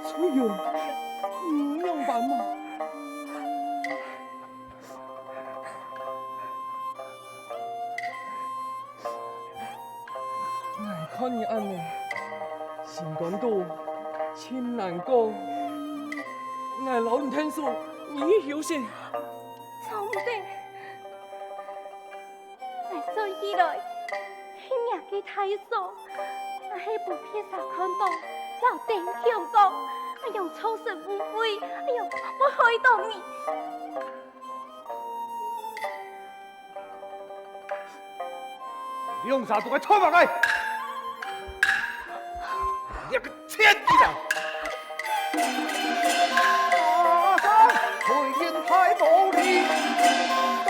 翠云，你用办吗？我看你安尼，心肝肚真难过。我留你听书，你休息。错不对，我想起来，那日嘅太嫂，我喺部片上看到老丁强讲，哎呦超神不悔，哎呦我害到你。你用啥都快拖埋嚟！你个贱人！回应太无理，但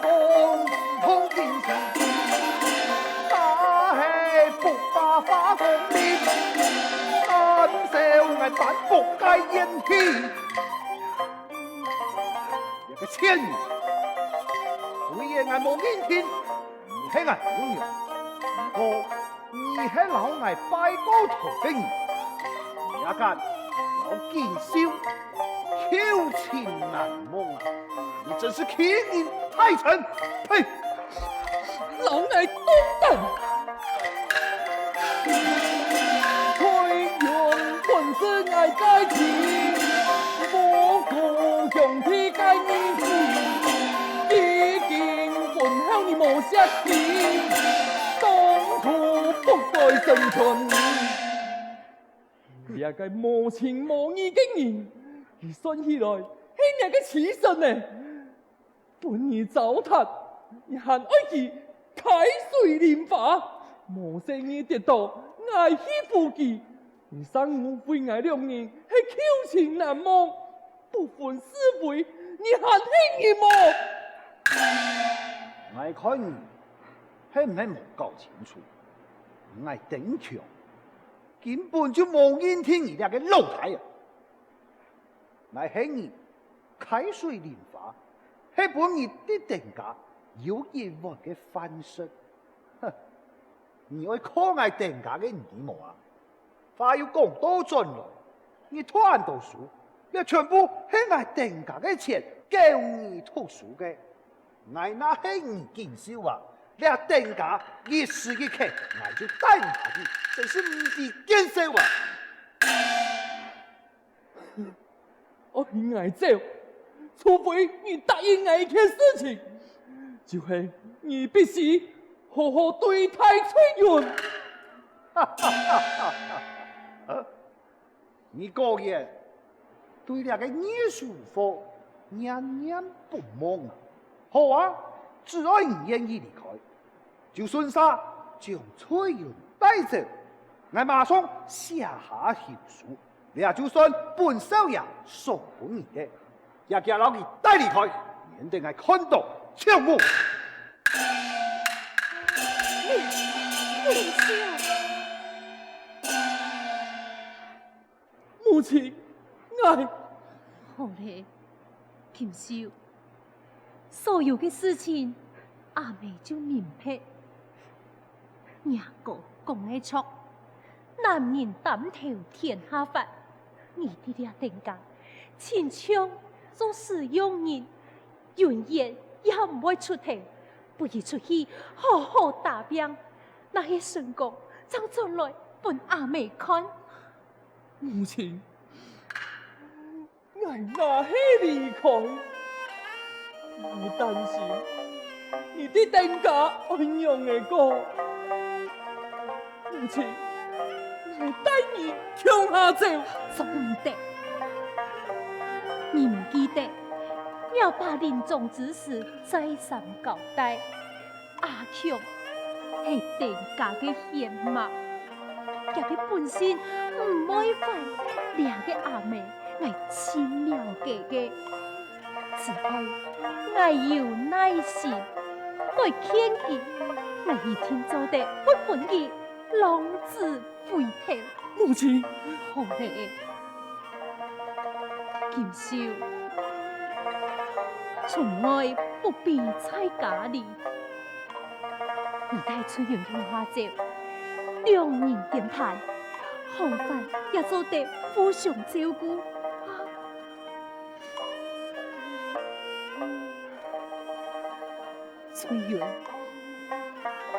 公通天时，他系不把花公面，但少我反不该演戏。你个贱人！回应我无面天，你系我朋友，我你系老爱拜高头兵，也间老见笑。挑情难忘啊！你真是欺人太甚！呸！老爱多等，推用本身爱在前，我故用天该面子，已经混向你无下钱，当初不该生存，也该无情无义的人。而算起来，兄弟嘅此身呢，本已糟蹋，而还爱其开水莲花，无生意跌倒，爱惜富贵，而生无非爱两人系旧情难忘，不分是非，而还轻易我看你係唔係冇搞清楚？我頂強根本就冇應聽你哋嘅老太啊！我係你開水蓮花，係本你啲定價有意外嘅翻身。哼！你愛看我定價嘅耳毛啊？話要講多盡來，你拖人讀書，你全部係我定價嘅錢叫你讀書嘅。我那係你見笑啊！你啊定價一時一刻，我就帶你下去，真是唔知見笑啊！我偏愛走，除非你答應我一件事情，就是你必須好好對待翠雲。你個人對那個藝術課念念不忘啊！好啊，只要你願意離開，就算啥將翠雲帶走，我馬上寫下條書。你也就算本少爺送本你嘅，也叫老佢帶離開，免得我看到笑目。林少，母親，愛好嘞，김少，所有嘅事情阿妹就明白。娘個講得錯，男人擔頭天下法。你哋俩定價，親像做使用人，永遠也唔會出頭，不如出去好好打拼，那些成功就出來本阿妹看。母親，愛哪去離開？你担心你的定家安样的过？母亲，我带你向下走。做唔得，你唔记得要把临终之事再三交代。阿强系定家嘅贤马，家嘅本性唔爱犯，俩嘅阿妹我亲了解嘅，只爱我有耐心，我劝佢，我一天做得不本嘅浪子回头。母亲，好嘞，김秀，从来不必在家里，你带出远向下走，两人闲谈，好饭也做得互相照顾。翠云，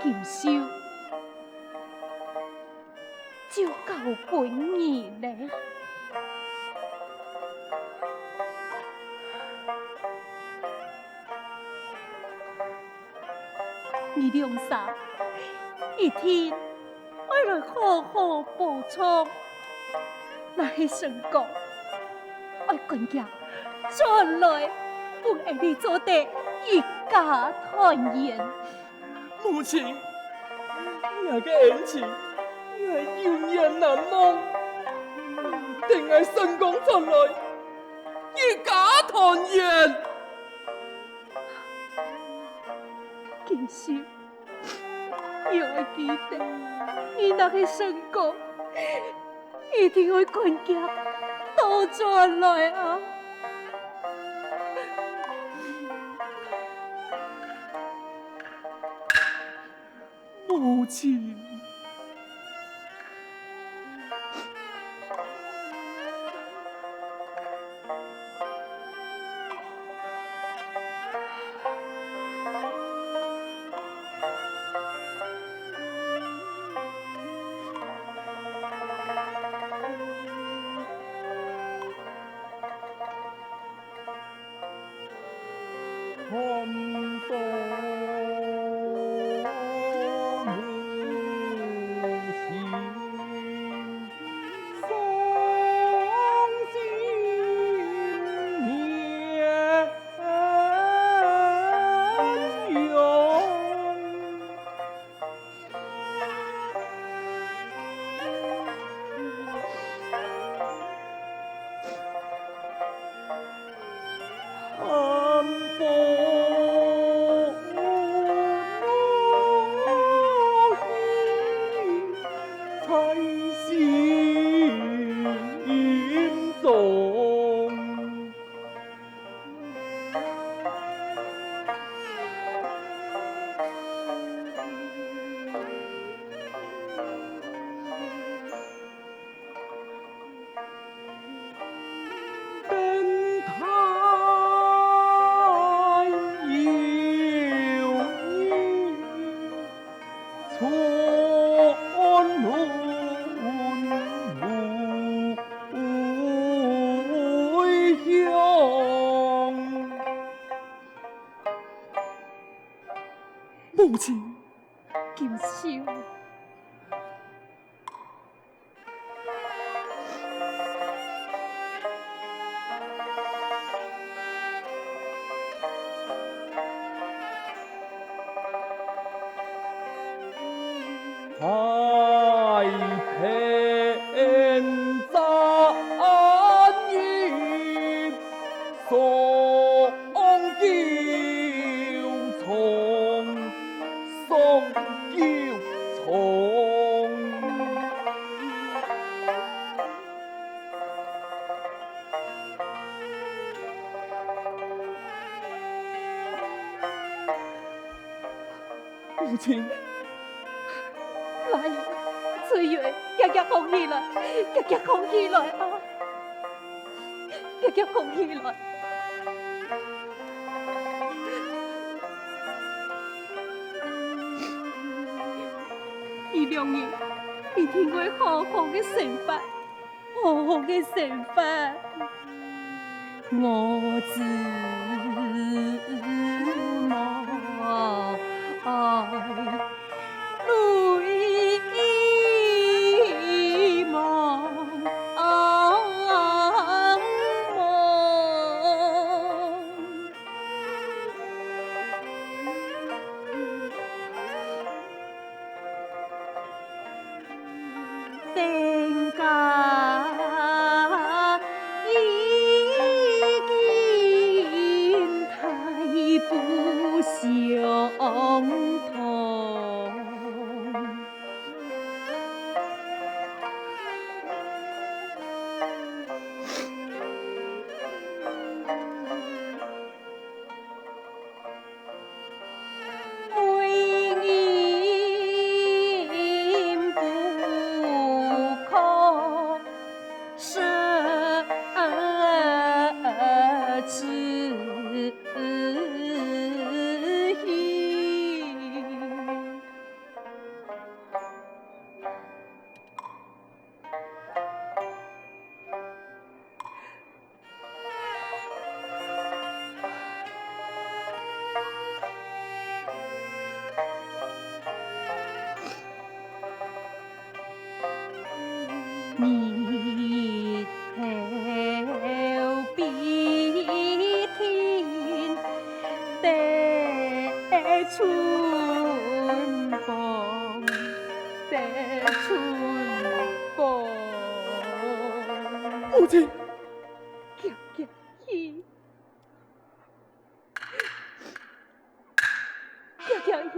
김秀。就交俾你咧。你两三一天我来好好补充，那些成功，我管家转来不爱你做的一家团圆。母亲，那个恩情。有年难忘，定係成功出來，一家團圓。김秀，要我記得，你那個成功，一定會管家倒轉來啊！母親。寒冬母亲，伤心绵永。寒风。母亲，김秀，太平赞言，宋叫从，宋叫从。母亲。来，翠蕊，夹夹放起來，夾夾放起來啊！夾夾放起來。呢兩日一定會好好嘅成法，好好嘅成法，我知。定家已经太不相同。日头比天得春风，得春风。母亲，叫伊，叫伊。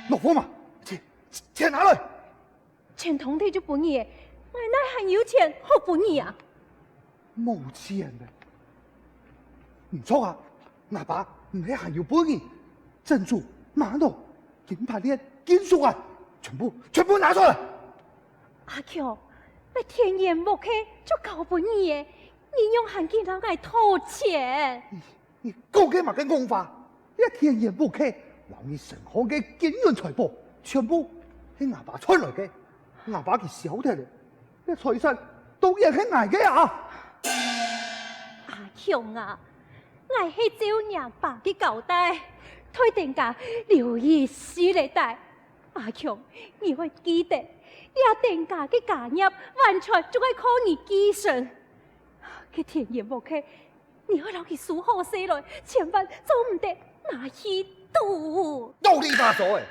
老婆嘛，钱拿来。钱通体就本你的，我哪还有钱好本你啊？冇钱的，唔错啊！阿爸唔系还要本钱，珍珠、玛瑙、金牌链、金属啊，全部拿出来！阿强，你天然木客就搞本你的，你用汉见到我偷钱？你讲嘅嘛嘅讲法，一天然不客，留你成行嘅金银财宝，全部係阿爸出来嘅，阿爸佢小睇咧，一财神都係喺挨嘅啊！阿强啊，我係照娘爸嘅交代，推定價留意死嚟帶。阿強，你要記得，呢定價嘅家業完全仲係靠你繼承。佢田野無客，你要留佢數好死來，千萬做唔得拿去賭。都你把所嘅，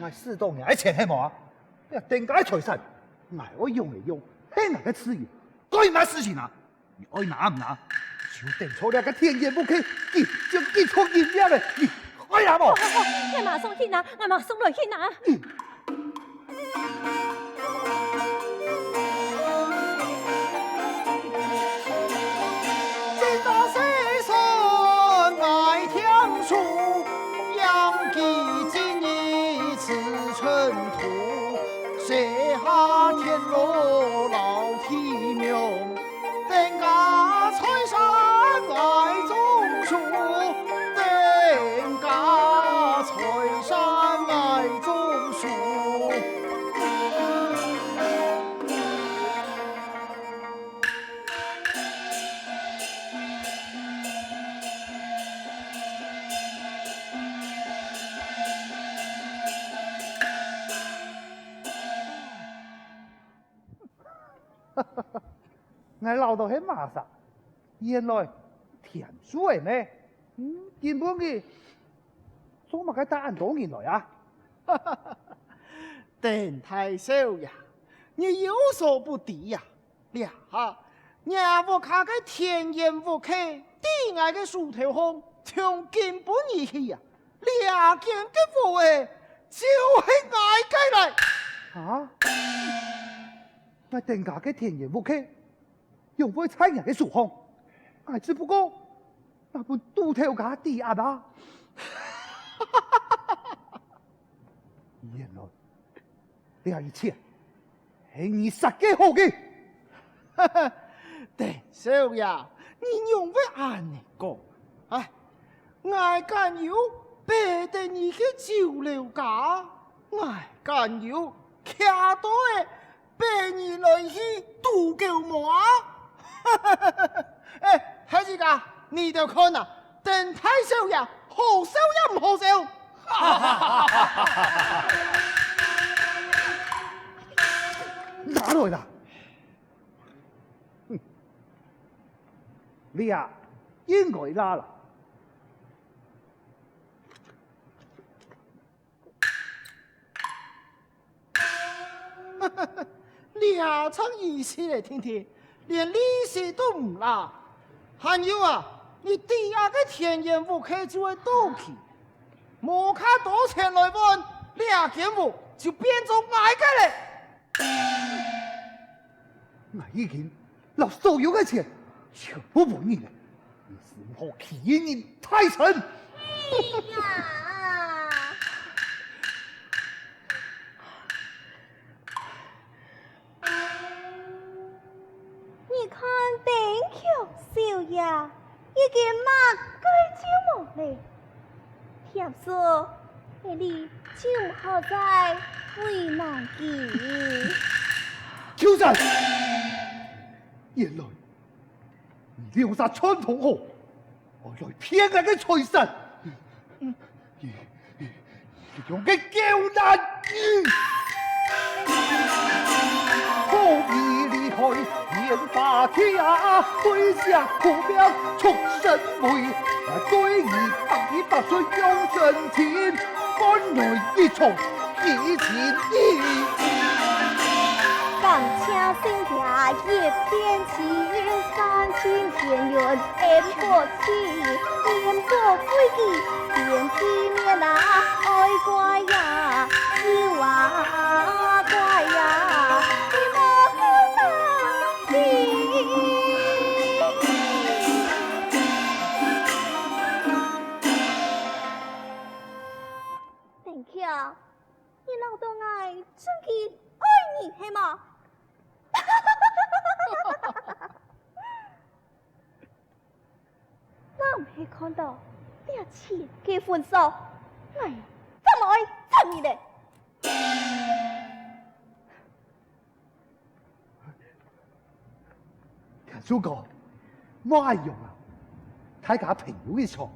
我適當嘅錢係冇啊，一定解財神，我用嚟用，係哪個資源，該乜事情啊？你愛拿唔拿？就定錯了個天然不客，你就結錯人命咧，你愛拿冇？好，我馬上去拿，我馬上來去拿。正大西山爱天书，养鸡今日此尘土，写下天罗老天명땡가财山爱种树，땡가财山爱种树。我老到喺馬上，原來田鼠嚟咩？根本嘅做乜嘅答案講原來啊？邓太守呀，你有所不知呀！呀，伢我看个天然无客，地外个树头红，从根本而起呀，两件嘅货诶，就是爱改来。啊！我定價嘅田然無客，用會猜人嘅數項，我只不過那本都條架地壓啊！原來你係錢，係你實嘅好嘅。邓守呀，你用为安尼讲？哎，我敢有白得你嘅酒楼家，我敢有徛到的白儿来去渡狗马？哎，孩子家，你就看呐，等太少爷好笑也唔好笑。拿来啦！哼，你啊，应该拉啦。俩场意思来听听，连利息都唔拉。还有啊，你第二个田园户口就会倒去，冇卡多钱来问，俩间户就变做矮个嘞。我已经拿所有嘅钱全部还你了，你是我欺人太甚！你看顶桥少爷已经马改就无嘞，听说你就唔好再为难佢。秋山，原来你留下传统后，我来骗我嘅财神，用嘅刁难，好意离开烟花家，挥下苦苗出神威，对你大岁用真情，本来一从一情意。感情心跳一边情，三千田园烟火起，烟火归期变纪念啊，爱乖呀，你话乖呀，你莫担心。等下，你老到爱真去爱你系嘛？我唔系看到你阿钱嘅分数，哎呀，怎么会趁你嘞？田叔哥，冇爱用啊！大家朋友嘅错，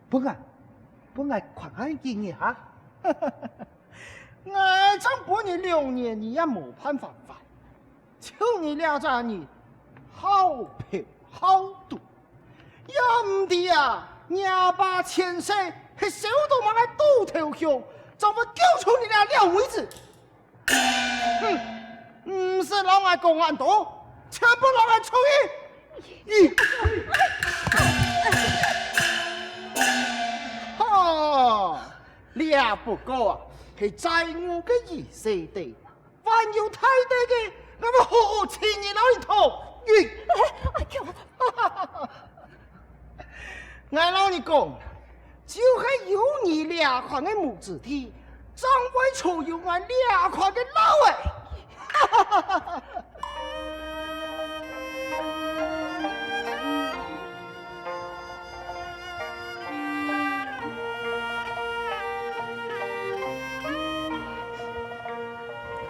本来群安见嘅吓。我真本你2年你也冇办法办，就你俩这人好嫖好赌，要唔得啊！廿八千岁系小到马嘅赌头熊，怎么救出你俩两位子？哼，唔是老爱公安多，全部老爱出去。哈，俩不过啊！係在我嘅意思地，凡有太大嘅，我咪好好請你老一套。我老你講，就係有你俩款嘅母子體，張為錯有我俩款嘅老誒。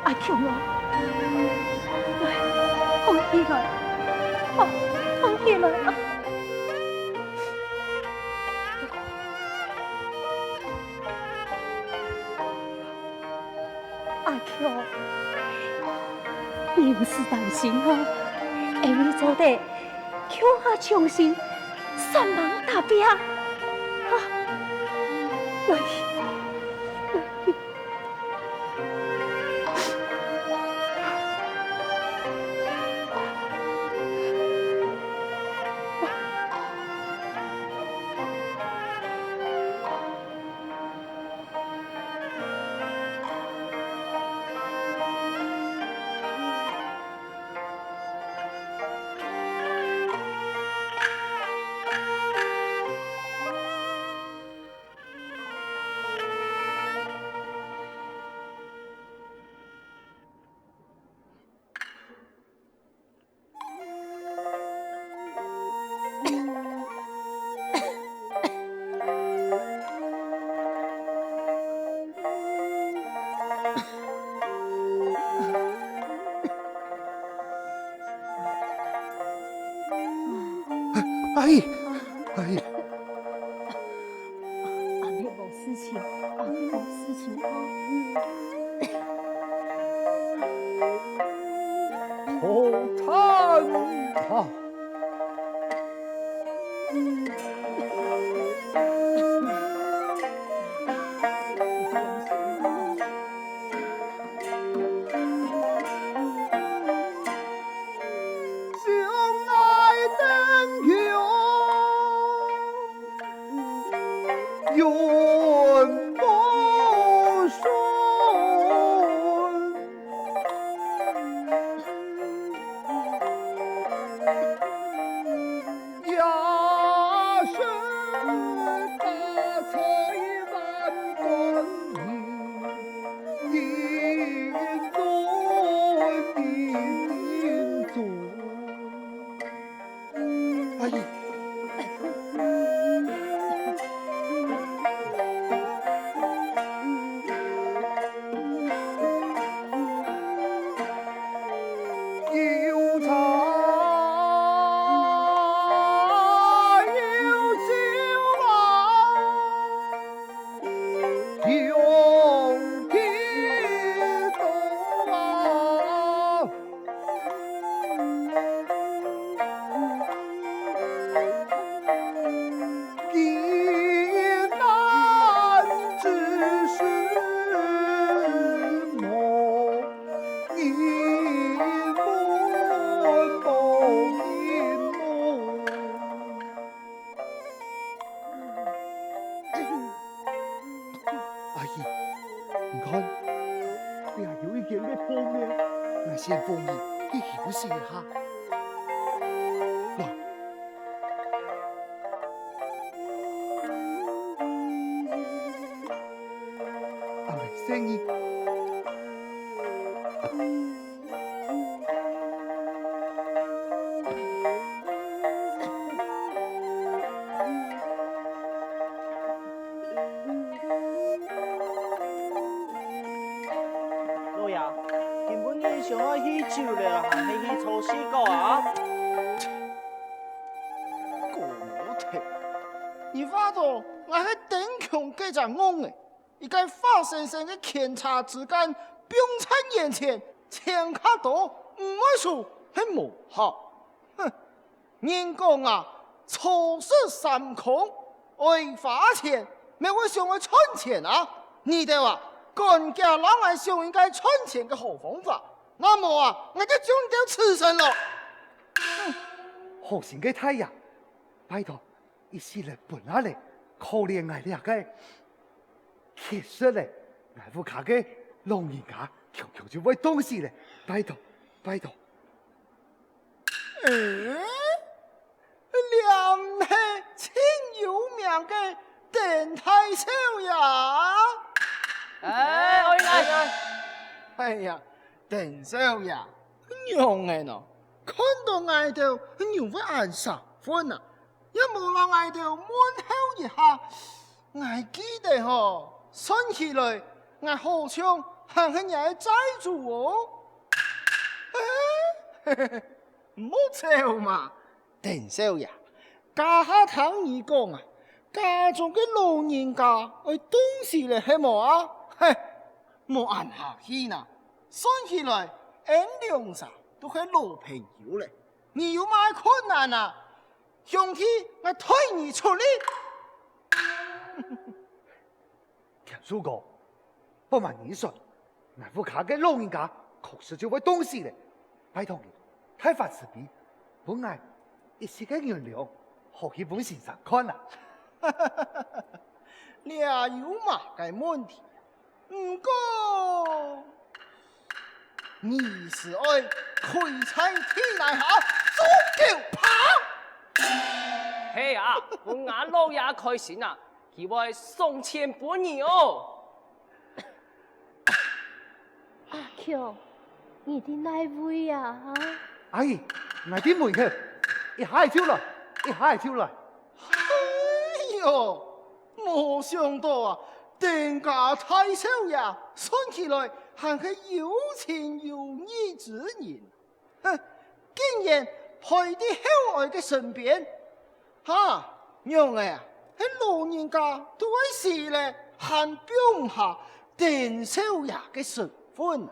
阿強啊，來，放起來，放起來啊！阿強，你唔是擔心啊？下你做得強下強心，三忙達標啊！來。哎呀，阿妹冇事情，阿妹冇事情啊。好惨啊！相爱灯穷，永不顺。呀是大财万贯银，银多银足。阿姨，有茶有酒啊，有地多啊。一难之事莫一莫莫一莫。阿姨，你看，你还有一点在后面，我先帮你去休息一下。来。阿妹生意，老爷，根本你想要去酒了，还是去抽西瓜啊？过无题，你发到我喺顶强几只戆诶，一个发生生嘅检查之间，冰餐眼前，钱卡多5位数，系无效。哼，人讲啊，错事3空，爱花钱，没会想去存钱啊？你哋话？干家老爱想应该存钱嘅好方法，那么啊，我就将你掉吃身了。好心嘅太阳，拜托，一时来本下来，可怜我俩个，其实咧，我副卡嘅老人家，求求就为东西咧，拜托，拜托。两系清有名嘅电台少爷。哎，我应该。哎呀，邓少爷，娘嘅喏，看到外头娘会按3分啊，也无让外头问候一下。我记得吼，算起来，我好像还係人债主哦。唔好笑嘛，邓少爷，家下聽你講啊，家中嘅老人家愛東西嚟係冇啊？嘿，冇按下去呐，算起來，N 兩啥都係老朋友咧。你有咩困難啊？上去我推你出力。田叔哥，不瞒你說，我副卡嘅老人家確實就為東西咧，拜託你，太發慈悲，本來一時嘅原諒，何其本先生看啊！你也有嘛嘅問題？唔過你是愛開菜天來下足球跑。嘿啊，我眼老也開心啊，佢會送錢本你哦。阿強，你的哪位啊？阿姨，我啲門口一下就來，一下就來。哎呦，冇想到啊，店家太少爺，算起來還係有情有義之人。哼，竟然陪啲鄉外嘅身邊，哈，娘哎，那老人家都会是嘞，还表下丁少爷的身份。